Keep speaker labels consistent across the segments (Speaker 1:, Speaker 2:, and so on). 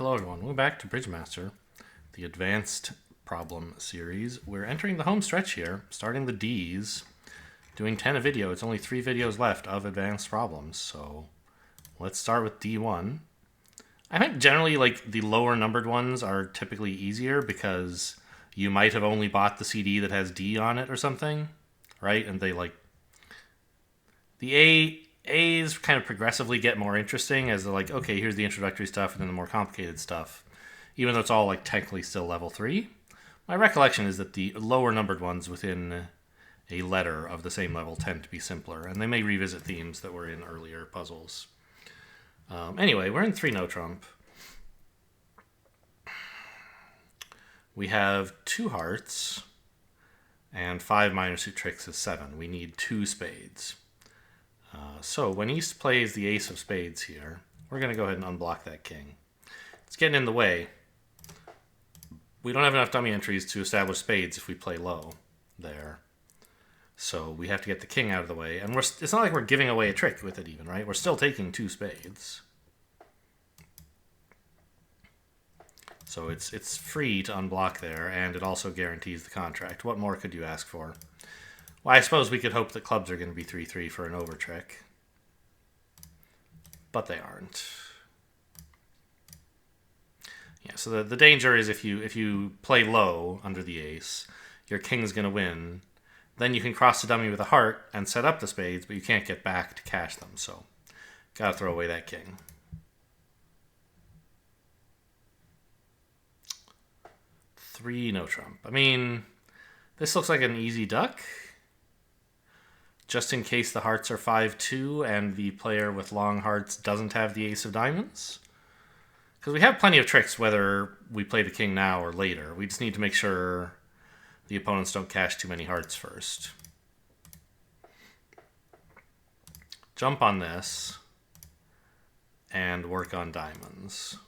Speaker 1: Hello everyone, welcome back to Bridgemaster, the advanced problem series. We're entering the home stretch here, starting the Ds, doing 10 a video. It's only 3 videos left of advanced problems, so let's start with D1. I think generally like the lower numbered ones are typically easier because you might have only bought the CD that has D on it or something, right? And they like the A's kind of progressively get more interesting as they're like, okay, here's the introductory stuff and then the more complicated stuff, even though it's all like technically still level 3. My recollection is that the lower numbered ones within a letter of the same level tend to be simpler, and they may revisit themes that were in earlier puzzles. Anyway, we're in 3 no trump. We have 2 hearts, and 5 minor suit tricks is 7. We need 2 spades. So when East plays the ace of spades here, we're going to go ahead and unblock that king. It's getting in the way. We don't have enough dummy entries to establish spades if we play low there. So we have to get the king out of the way. And it's not like we're giving away a trick with it even, right? We're still taking 2 spades. So it's free to unblock there, and it also guarantees the contract. What more could you ask for? Well, I suppose we could hope that clubs are going to be 3-3 for an over trick. But they aren't. Yeah, so the danger is if you play low under the ace, your king's going to win. Then you can cross the dummy with a heart and set up the spades, but you can't get back to cash them. So, gotta throw away that king. Three no trump. I mean, this looks like an easy duck. Just in case the hearts are 5-2 and the player with long hearts doesn't have the ace of diamonds. Because we have plenty of tricks whether we play the king now or later. We just need to make sure the opponents don't cash too many hearts first. Jump on this and work on diamonds.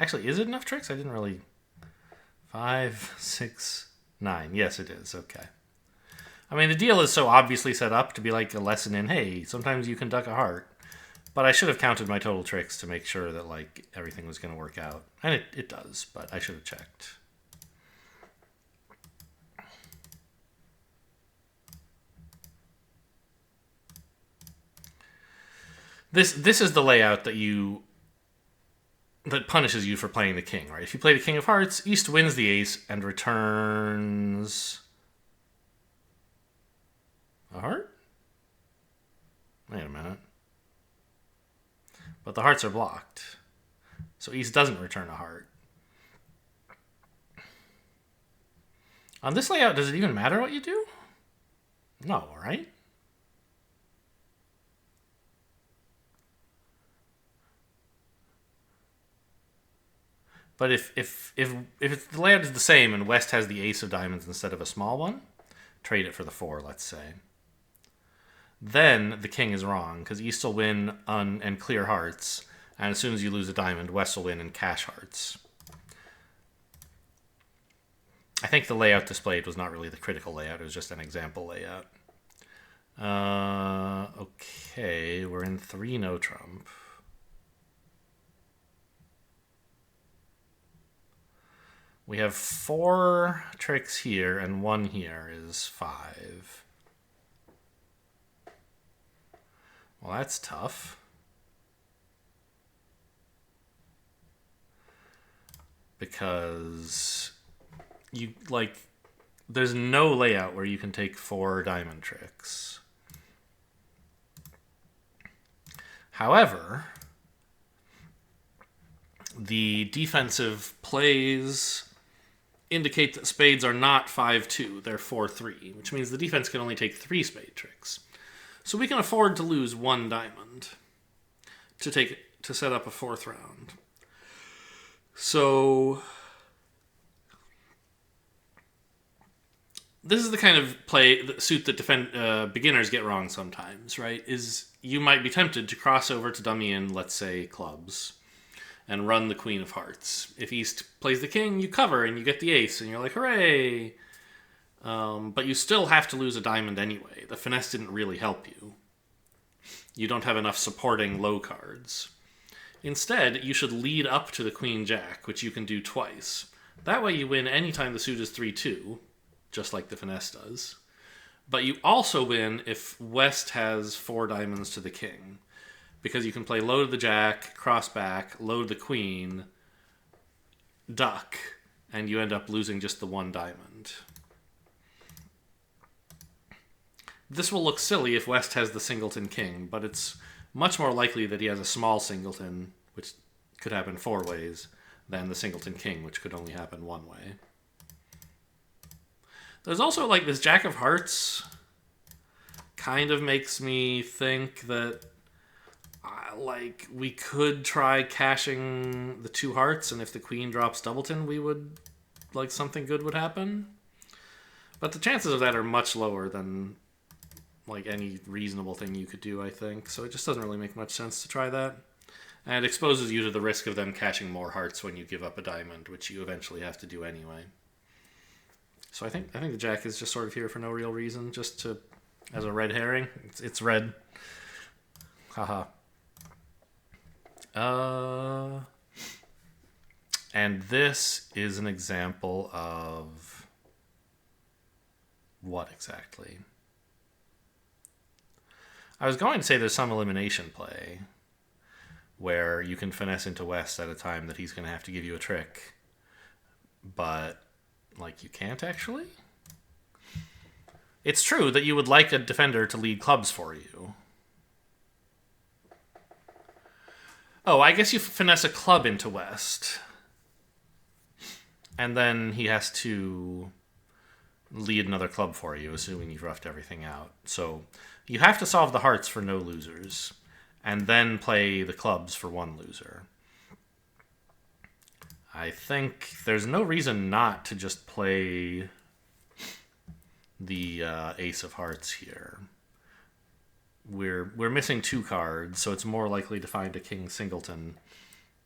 Speaker 1: Actually, is it enough tricks? I didn't really... 5, 6, 9. Yes, it is. Okay. I mean, the deal is so obviously set up to be like a lesson in, hey, sometimes you can duck a heart. But I should have counted my total tricks to make sure that like everything was going to work out. And it does, but I should have checked. This is the layout that punishes you for playing the king, right? If you play the king of hearts, East wins the ace and returns a heart? Wait a minute. But the hearts are blocked. So East doesn't return a heart. On this layout, does it even matter what you do? No, right? But if the layout is the same and West has the ace of diamonds instead of a small one, trade it for the 4, let's say. Then the king is wrong, because East will win and clear hearts, and as soon as you lose a diamond, West will win and cash hearts. I think the layout displayed was not really the critical layout, it was just an example layout. Okay, we're in 3 no trump. We have 4 tricks here, and 1 here is 5. Well, that's tough. Because there's no layout where you can take 4 diamond tricks. However, the defensive plays indicate that spades are not 5-2, they're 4-3, which means the defense can only take 3 spade tricks. So we can afford to lose 1 diamond to set up a 4th round. So this is the kind of suit that beginners get wrong sometimes, right? Is you might be tempted to cross over to dummy in, let's say, clubs, and run the queen of hearts. If East plays the king, you cover and you get the ace, and you're like, hooray! But you still have to lose a diamond anyway. The finesse didn't really help you. You don't have enough supporting low cards. Instead, you should lead up to the queen jack, which you can do twice. That way you win anytime the suit is 3-2, just like the finesse does. But you also win if West has 4 diamonds to the king, because you can play load the jack, cross back, load the queen, duck, and you end up losing just the 1 diamond. This will look silly if West has the singleton king, but it's much more likely that he has a small singleton, which could happen 4 ways, than the singleton king, which could only happen 1 way. There's also like this jack of hearts kind of makes me think that like we could try cashing the 2 hearts, and if the queen drops doubleton, we would like something good would happen. But the chances of that are much lower than like any reasonable thing you could do, I think. So it just doesn't really make much sense to try that. And it exposes you to the risk of them cashing more hearts when you give up a diamond, which you eventually have to do anyway. So I think the jack is just sort of here for no real reason, just to as a red herring. It's red. Haha. And this is an example of what exactly? I was going to say there's some elimination play where you can finesse into West at a time that he's going to have to give you a trick, but like you can't actually. It's true that you would like a defender to lead clubs for you. Oh, I guess you finesse a club into West, and then he has to lead another club for you, assuming you've roughed everything out. So you have to solve the hearts for no losers, and then play the clubs for 1 loser. I think there's no reason not to just play the ace of hearts here. We're missing 2 cards, so it's more likely to find a king singleton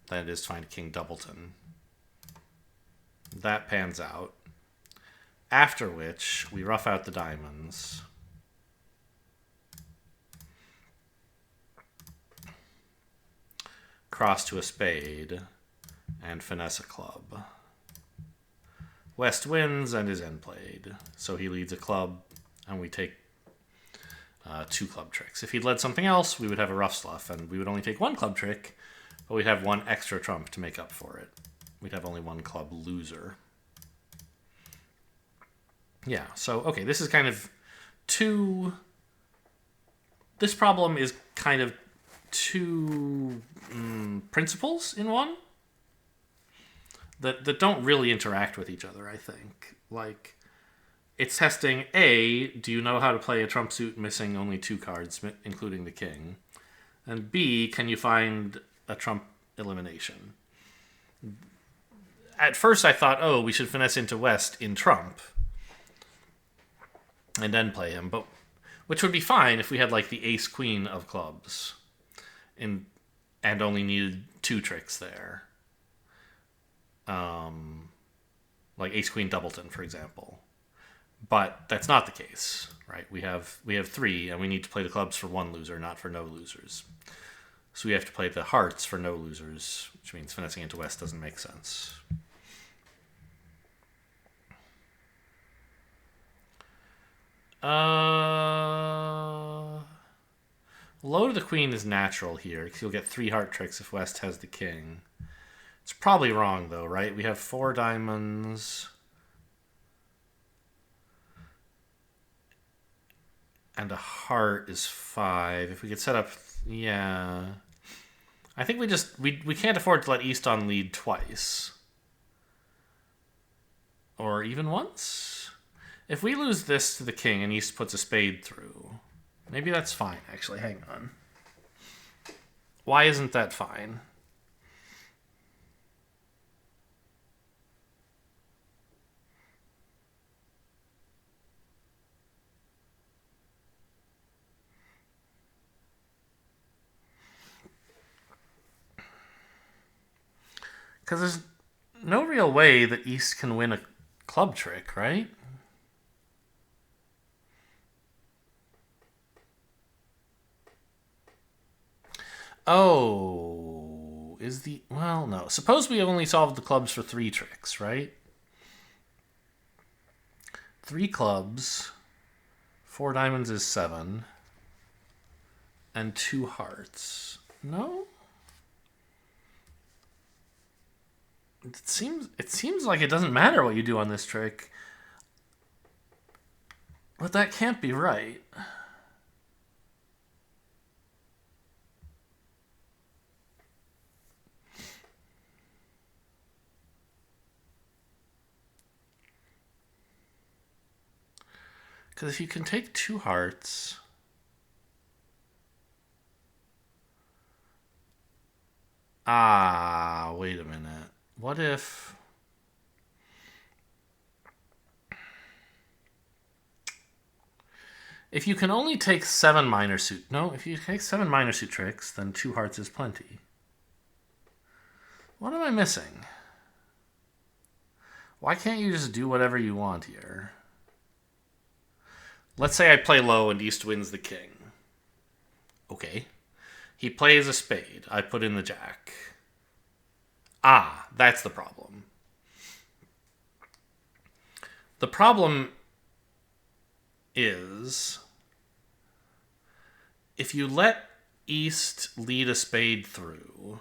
Speaker 1: than it is to find a king doubleton. That pans out. After which, we rough out the diamonds. Cross to a spade, and finesse a club. West wins and is end played, so he leads a club, and we take 2 club tricks. If he'd led something else, we would have a rough sluff, and we would only take 1 club trick, but we'd have 1 extra trump to make up for it. We'd have only 1 club loser. Yeah, so, okay, this is kind of 2... This problem is kind of 2 principles in one that don't really interact with each other, I think. Like, it's testing, A, do you know how to play a trump suit missing only 2 cards, including the king? And B, can you find a trump elimination? At first I thought, oh, we should finesse into West in trump and then play him, but which would be fine if we had like the ace queen of clubs and only needed 2 tricks there. Like ace queen doubleton, for example. But that's not the case, right? We have 3, and we need to play the clubs for 1 loser, not for no losers. So we have to play the hearts for no losers, which means finessing into West doesn't make sense. Low to the queen is natural here, because you'll get 3 heart tricks if West has the king. It's probably wrong, though, right? We have 4 diamonds. And a heart is 5. If we could set up... Yeah. I think we can't afford to let Easton lead twice. Or even once? If we lose this to the king and East puts a spade through... Maybe that's fine, actually. Hang on. Why isn't that fine? Because there's no real way that East can win a club trick, right? Oh, is the... Well, no. Suppose we only solved the clubs for 3 tricks, right? 3 clubs, 4 diamonds is 7, and 2 hearts. No? It seems like it doesn't matter what you do on this trick. But that can't be right. Because if you can take 2 hearts... Ah, wait a minute. What if... If you can only take 7 minor suit... No, if you take 7 minor suit tricks, then 2 hearts is plenty. What am I missing? Why can't you just do whatever you want here? Let's say I play low and East wins the king. Okay. He plays a spade. I put in the jack. Ah, that's the problem. The problem is... If you let East lead a spade through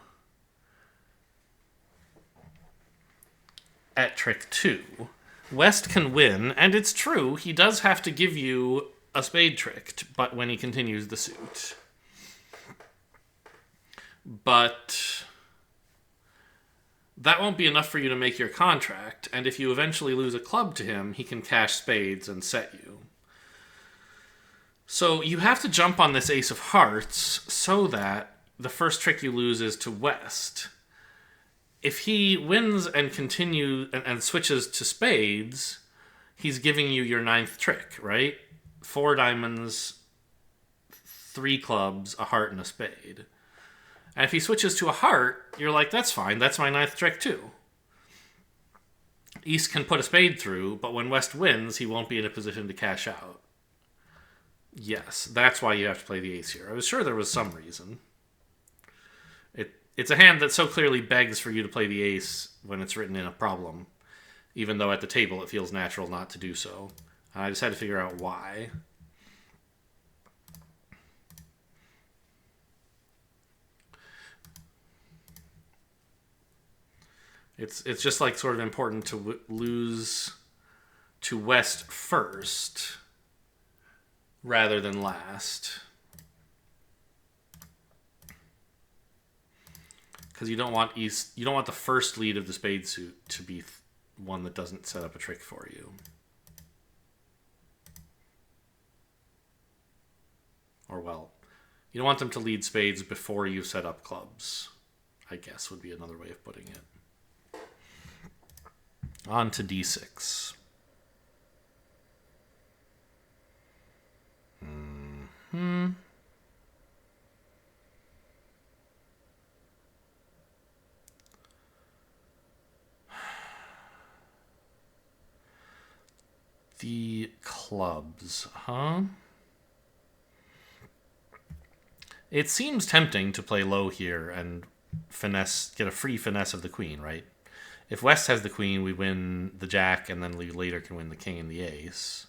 Speaker 1: at trick 2, West can win, and it's true, he does have to give you a spade trick, but when he continues the suit. But that won't be enough for you to make your contract, and if you eventually lose a club to him, he can cash spades and set you. So you have to jump on this ace of hearts so that the first trick you lose is to West. If he wins and continues and switches to spades, he's giving you your 9th trick, right? 4 diamonds, 3 clubs, a heart, and a spade. And if he switches to a heart, you're like, that's fine, that's my 9th trick too. East can put a spade through, but when West wins, he won't be in a position to cash out. Yes, that's why you have to play the ace here. I was sure there was some reason. It's a hand that so clearly begs for you to play the ace when it's written in a problem, even though at the table it feels natural not to do so. I just had to figure out why. It's just like sort of important to lose to West first rather than last. Because you don't want the first lead of the spade suit to be one that doesn't set up a trick for you. Or, well, you don't want them to lead spades before you set up clubs, I guess would be another way of putting it. On to D6. The clubs, huh? It seems tempting to play low here and get a free finesse of the queen, right? If West has the queen, we win the jack, and then we later can win the king and the ace.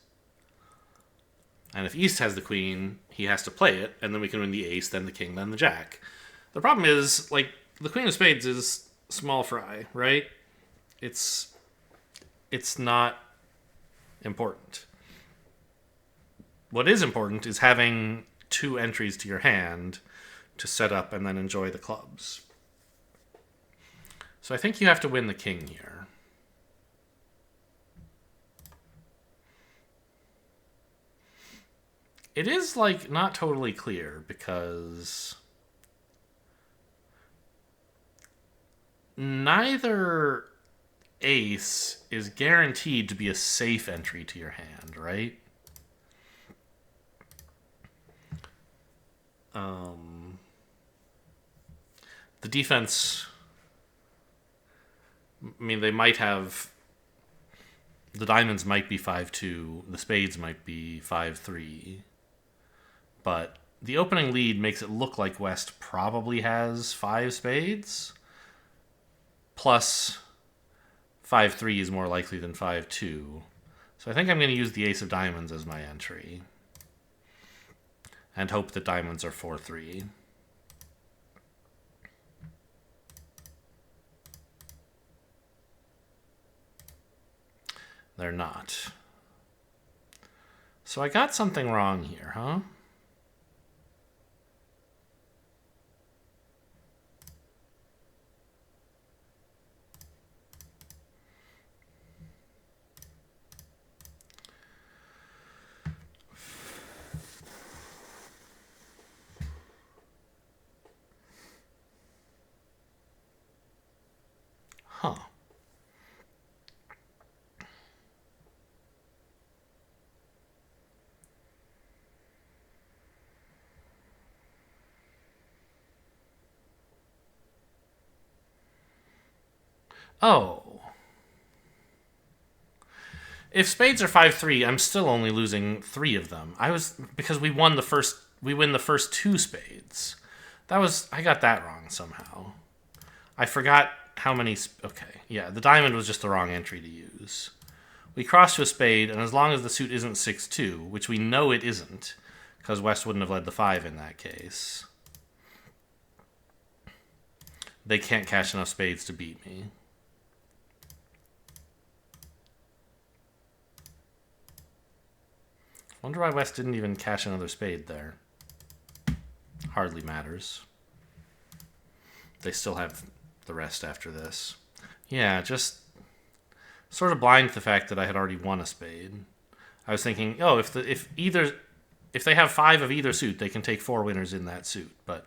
Speaker 1: And if East has the queen, he has to play it, and then we can win the ace, then the king, then the jack. The problem is, like, the queen of spades is small fry, right? It's not important. What is important is having 2 entries to your hand to set up and then enjoy the clubs. So I think you have to win the king here. It is, like, not totally clear because neither ace is guaranteed to be a safe entry to your hand, right? The defense, I mean, they might have, the diamonds might be 5-2, the spades might be 5-3, but the opening lead makes it look like West probably has 5 spades, plus 5-3 is more likely than 5-2. So I think I'm going to use the ace of diamonds as my entry. And hope that diamonds are 4-3. They're not. So I got something wrong here, huh? Huh. Oh. If spades are 5-3, I'm still only losing 3 of them. Because we win the first 2 spades. I got that wrong somehow. I forgot how many, okay, yeah, the diamond was just the wrong entry to use. We cross to a spade, and as long as the suit isn't 6-2, which we know it isn't, because West wouldn't have led the 5 in that case, they can't cash enough spades to beat me. Wonder why West didn't even cash another spade there. Hardly matters. They still have the rest after this. Yeah, just sort of blind to the fact that I had already won a spade. I was thinking, oh, if they have 5 of either suit, they can take 4 winners in that suit. But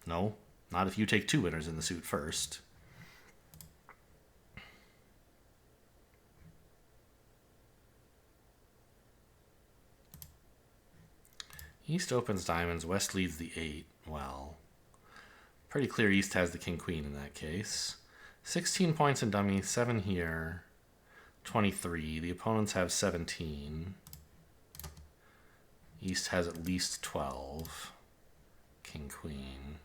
Speaker 1: no, not if you take 2 winners in the suit first. East opens diamonds, West leads the 8. Well, pretty clear East has the king-queen in that case. 16 points in dummy, 7 here, 23. The opponents have 17. East has at least 12. King-queen.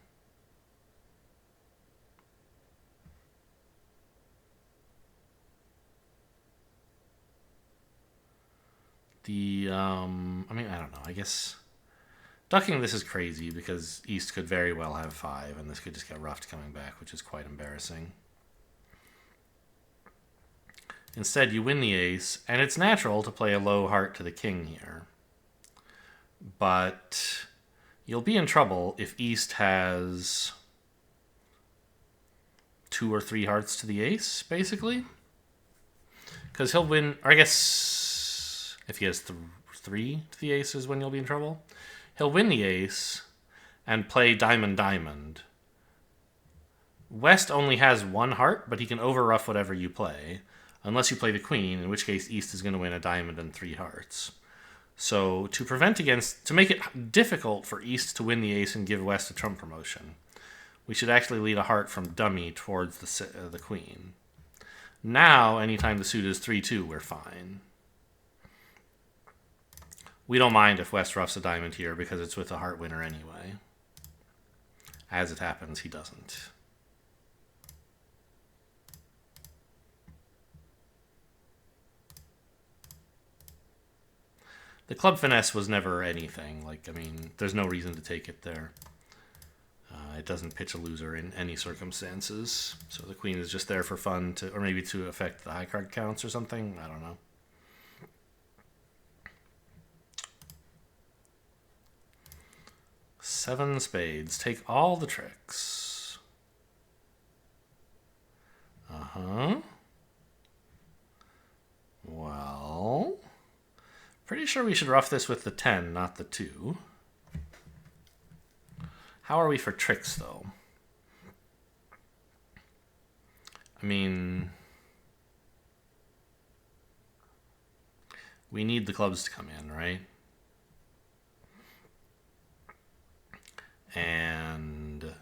Speaker 1: I mean, I don't know. I guess ducking this is crazy because East could very well have 5, and this could just get roughed coming back, which is quite embarrassing. Instead, you win the ace, and it's natural to play a low heart to the king here. But you'll be in trouble if East has 2 or 3 hearts to the ace, basically. Because he'll win, or I guess if he has 3 to the ace is when you'll be in trouble. He'll win the ace and play diamond, diamond. West only has 1 heart, but he can overruff whatever you play. Unless you play the queen, in which case East is going to win a diamond and 3 hearts. So to make it difficult for East to win the ace and give West a trump promotion, we should actually lead a heart from dummy towards the queen. Now, anytime the suit is 3-2, we're fine. We don't mind if West roughs a diamond here because it's with a heart winner anyway. As it happens, he doesn't. The club finesse was never anything. Like, I mean, there's no reason to take it there. It doesn't pitch a loser in any circumstances. So the queen is just there for fun, or maybe to affect the high card counts or something. I don't know. Seven spades. Take all the tricks. Uh-huh. Well, pretty sure we should rough this with the 10, not the 2. How are we for tricks, though? I mean, we need the clubs to come in, right? And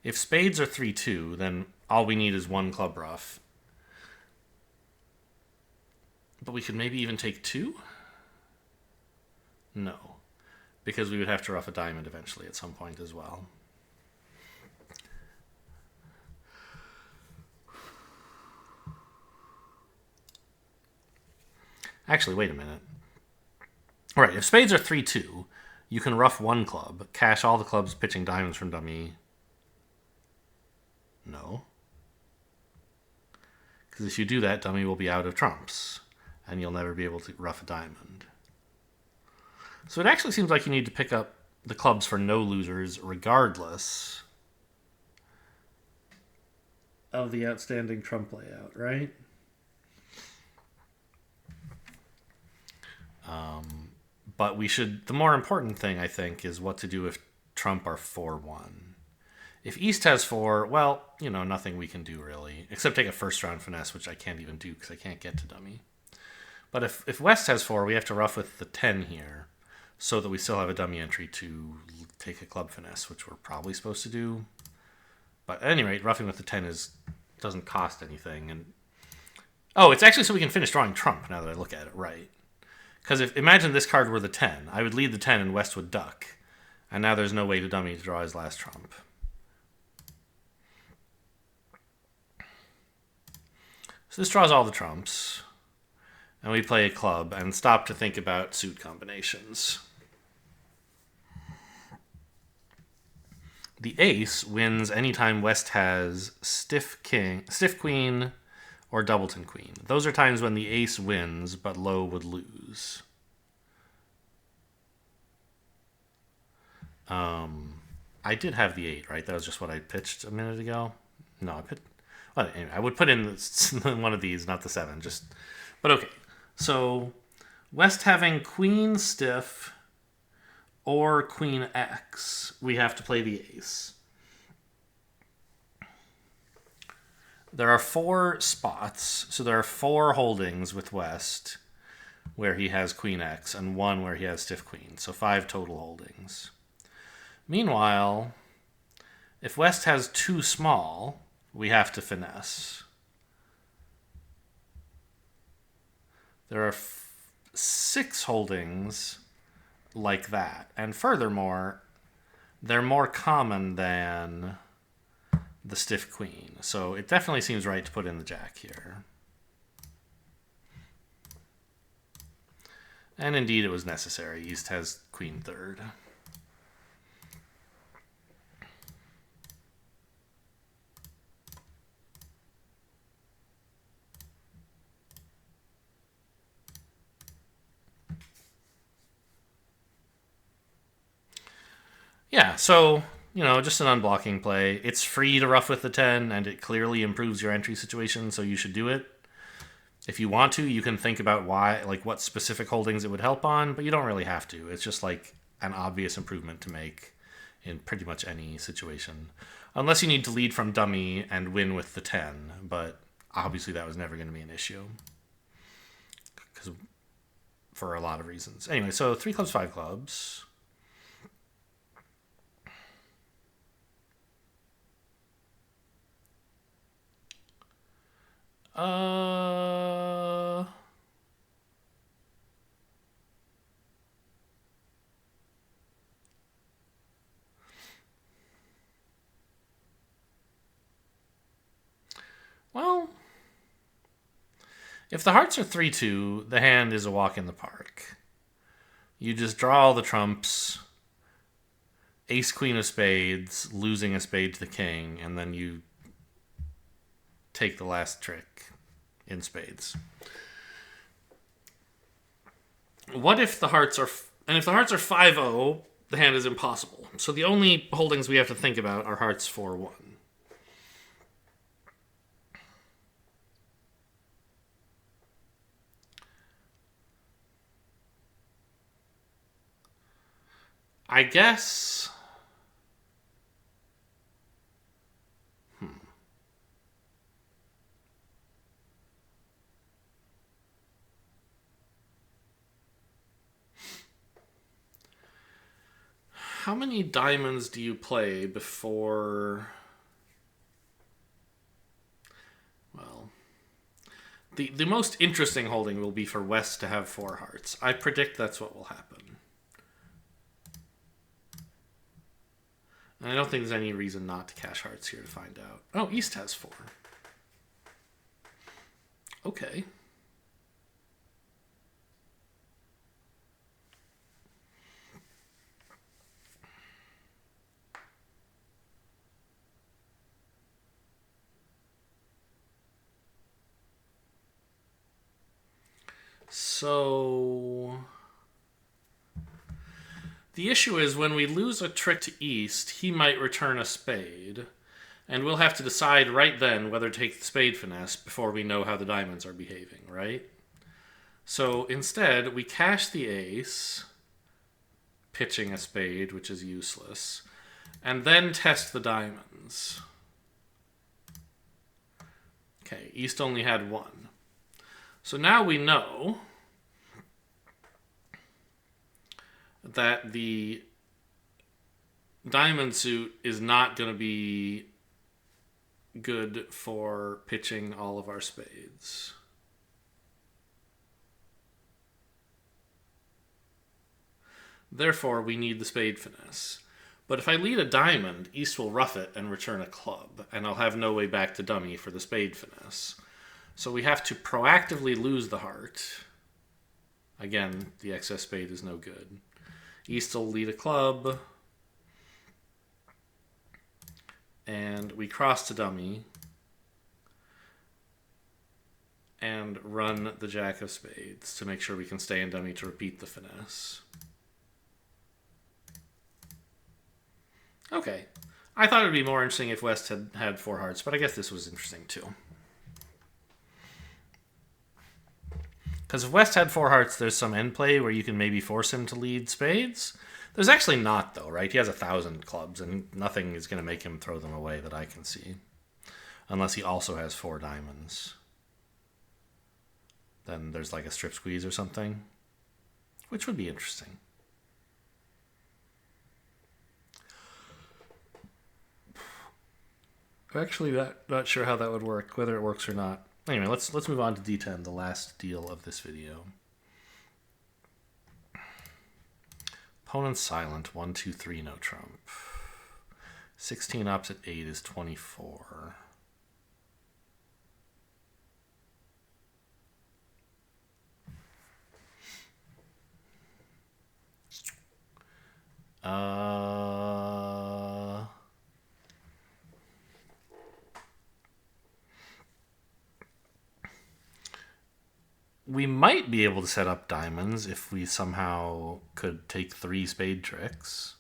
Speaker 1: if spades are 3-2, then all we need is 1 club rough. But we could maybe even take 2? No. Because we would have to rough a diamond eventually at some point as well. Actually, wait a minute. All right, if spades are 3-2, you can ruff one club, cash all the clubs pitching diamonds from dummy. No. Because if you do that, dummy will be out of trumps, and you'll never be able to ruff a diamond. So it actually seems like you need to pick up the clubs for no losers regardless of the outstanding trump layout, right? But we should... The more important thing, I think, is what to do if trump are 4-1. If East has 4, well, you know, nothing we can do, really. Except take a first-round finesse, which I can't even do because I can't get to dummy. But if West has 4, we have to ruff with the 10 here so that we still have a dummy entry to take a club finesse, which we're probably supposed to do. But at any rate, ruffing with the 10 doesn't cost anything. And oh, it's actually so we can finish drawing trump now that I look at it, right? Because imagine this card were the 10. I would lead the 10 and West would duck. And now there's no way to dummy to draw his last trump. So this draws all the trumps. And we play a club and stop to think about suit combinations. The ace wins anytime West has stiff queen, or doubleton queen. Those are times when the ace wins, but low would lose. I did have the 8, right? That was just what I pitched a minute ago. No, I pitched... Well, anyway, I would put in one of these, not the 7. But okay. So West having queen stiff or queen X, we have to play the ace. There are 4 spots, so there are 4 holdings with West where he has queen X and 1 where he has stiff queen, so 5 total holdings. Meanwhile, if West has too small, we have to finesse. There are 6 holdings like that, and furthermore, they're more common than the stiff queen. So it definitely seems right to put in the jack here. And indeed it was necessary. East has queen third. Yeah, so, you know, just an unblocking play. It's free to ruff with the 10, and it clearly improves your entry situation, so you should do it. If you want to, you can think about why, like what specific holdings it would help on, but you don't really have to. It's just like an obvious improvement to make in pretty much any situation. Unless you need to lead from dummy and win with the 10, but obviously that was never going to be an issue. Because for a lot of reasons. Anyway, so 3 clubs, 5 clubs. Well, if the hearts are 3-2, the hand is a walk in the park. You just draw all the trumps, ace, queen of spades, losing a spade to the king, and then you take the last trick in spades. What if the hearts are... And if the hearts are 5-0, the hand is impossible. So the only holdings we have to think about are hearts 4-1. I guess... How many diamonds do you play before... Well... The most interesting holding will be for West to have 4 hearts. I predict that's what will happen. And I don't think there's any reason not to cash hearts here to find out. Oh, East has 4. Okay. So the issue is when we lose a trick to East, he might return a spade. And we'll have to decide right then whether to take the spade finesse before we know how the diamonds are behaving, right? So instead, we cash the ace, pitching a spade, which is useless, and then test the diamonds. Okay, East only had one. So now we know that the diamond suit is not going to be good for pitching all of our spades. Therefore, we need the spade finesse. But if I lead a diamond, East will ruff it and return a club, and I'll have no way back to dummy for the spade finesse. So we have to proactively lose the heart. Again, the excess spade is no good. East will lead a club, and we cross to dummy and run the jack of spades to make sure we can stay in dummy to repeat the finesse. Okay. I thought it would be more interesting if West had four hearts, but I guess this was interesting too. Because if West had four hearts, there's some end play where you can maybe force him to lead spades. There's actually not, though, right? He has 1,000 clubs, and nothing is going to make him throw them away that I can see. Unless he also has four diamonds. Then there's like a strip squeeze or something, which would be interesting. Actually, not sure how that would work, whether it works or not. Anyway, let's move on to D10, the last deal of this video. Opponent's silent, 1, 2, 3, no trump. 16 opposite 8 is 24. We might be able to set up diamonds if we somehow could take 3 spade tricks,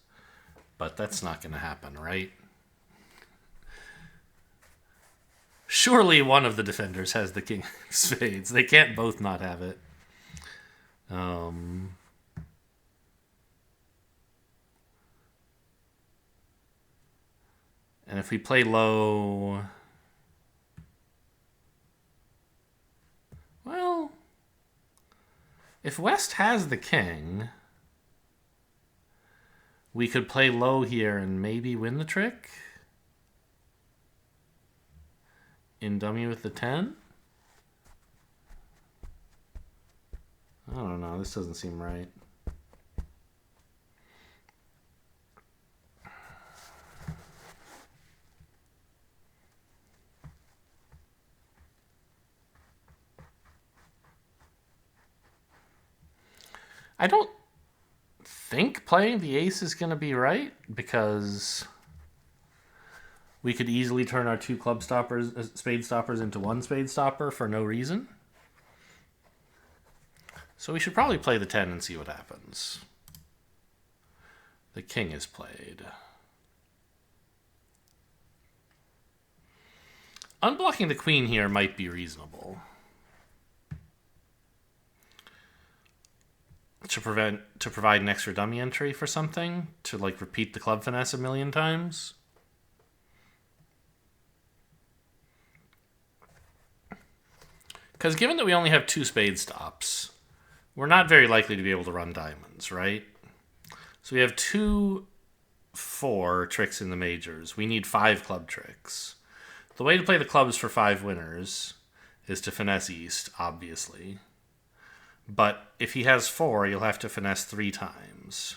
Speaker 1: but that's not going to happen, right? Surely one of the defenders has the king of spades. They can't both not have it. And if we play low... Well... If West has the king, we could play low here and maybe win the trick. In dummy with the 10? I don't know, this doesn't seem right. I don't think playing the ace is going to be right, because we could easily turn our 2 club stoppers, spade stoppers into 1 spade stopper for no reason. So we should probably play the 10 and see what happens. The king is played. Unblocking the queen here might be reasonable. To provide an extra dummy entry for something, to like repeat the club finesse a million times. Because given that we only have 2 spade stops, we're not very likely to be able to run diamonds, right? So we have 2 4 tricks in the majors. We need 5 club tricks. The way to play the clubs for 5 winners is to finesse East, obviously. But if he has 4, you'll have to finesse 3 times.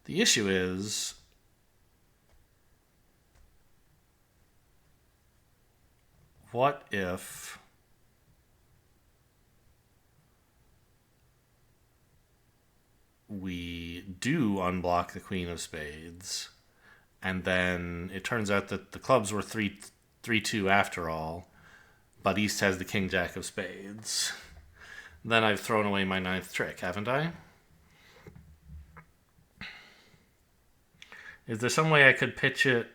Speaker 1: The issue is what if we do unblock the queen of spades, and then it turns out that the clubs were 3 3-2 after all, but East has the king jack of spades. Then I've thrown away my 9th trick, haven't I? Is there some way I could pitch it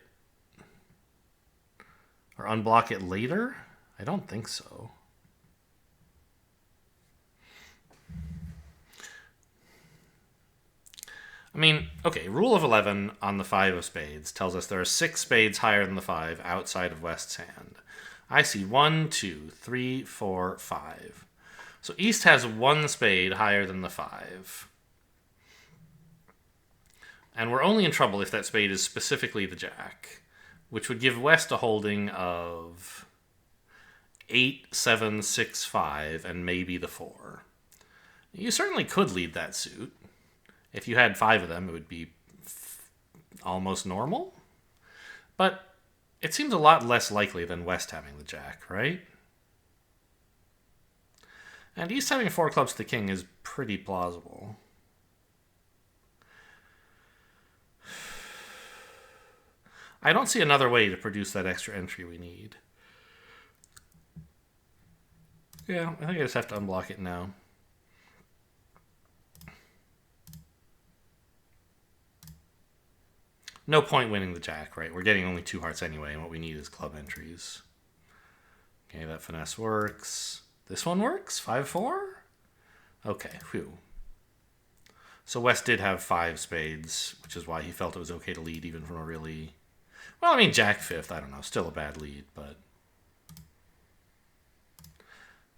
Speaker 1: or unblock it later? I don't think so. I mean, okay, rule of 11 on the 5 of spades tells us there are 6 spades higher than the 5 outside of West's hand. I see 1, 2, 3, 4, 5. So East has 1 spade higher than the 5. And we're only in trouble if that spade is specifically the jack, which would give West a holding of 8, 7, 6, 5, and maybe the 4. You certainly could lead that suit. If you had 5 of them, it would be almost normal. But it seems a lot less likely than West having the jack, right? And East having 4 clubs to the king is pretty plausible. I don't see another way to produce that extra entry we need. Yeah, I think I just have to unblock it now. No point winning the jack, right? We're getting only 2 hearts anyway, and what we need is club entries. Okay, that finesse works. This one works? 5-4? Okay, phew. So West did have 5 spades, which is why he felt it was okay to lead even from a really... Well, I mean, jack 5th, I don't know. Still a bad lead, but...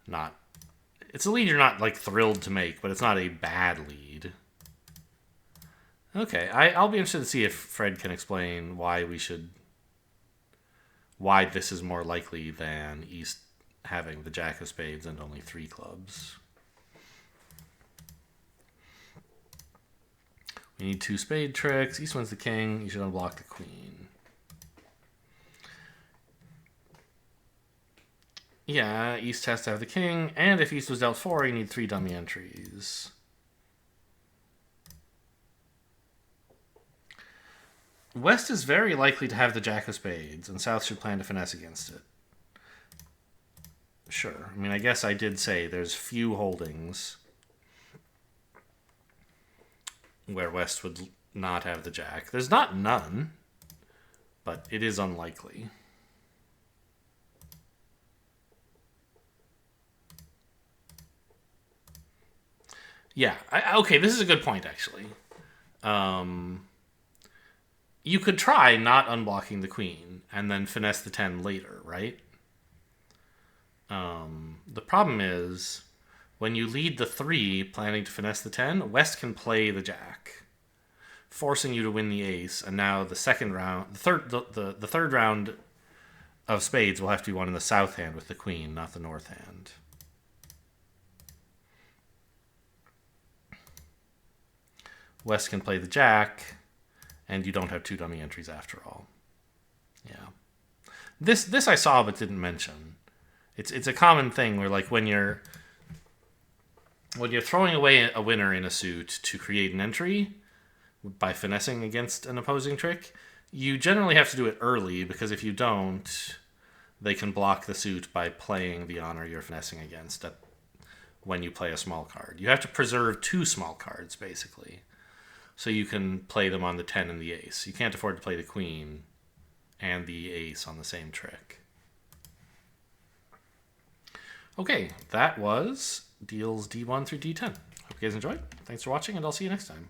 Speaker 1: Not... It's a lead you're not, like, thrilled to make, but it's not a bad lead. Okay, I'll be interested to see if Fred can explain why why this is more likely than East having the jack of spades and only 3 clubs. We need 2 spade tricks. East wins the king. You should unblock the queen. Yeah, East has to have the king, and if East was dealt 4, you need 3 dummy entries. West is very likely to have the jack of spades, and South should plan to finesse against it. Sure. I mean, I guess I did say there's few holdings where West would not have the jack. There's not none, but it is unlikely. Yeah. Okay, this is a good point, actually. You could try not unblocking the queen and then finesse the 10 later, right? The problem is when you lead the 3 planning to finesse the 10, West can play the jack, forcing you to win the ace. And now the second round, the third round of spades will have to be won in the south hand with the queen, not the north hand. West can play the jack, and you don't have 2 dummy entries after all. Yeah. This I saw but didn't mention. It's a common thing where, like, when you're throwing away a winner in a suit to create an entry by finessing against an opposing trick, you generally have to do it early, because if you don't, they can block the suit by playing the honor you're finessing against when you play a small card. You have to preserve 2 small cards, basically, so you can play them on the 10 and the ace. You can't afford to play the queen and the ace on the same trick. Okay, that was deals D1 through D10. Hope you guys enjoyed. Thanks for watching, and I'll see you next time.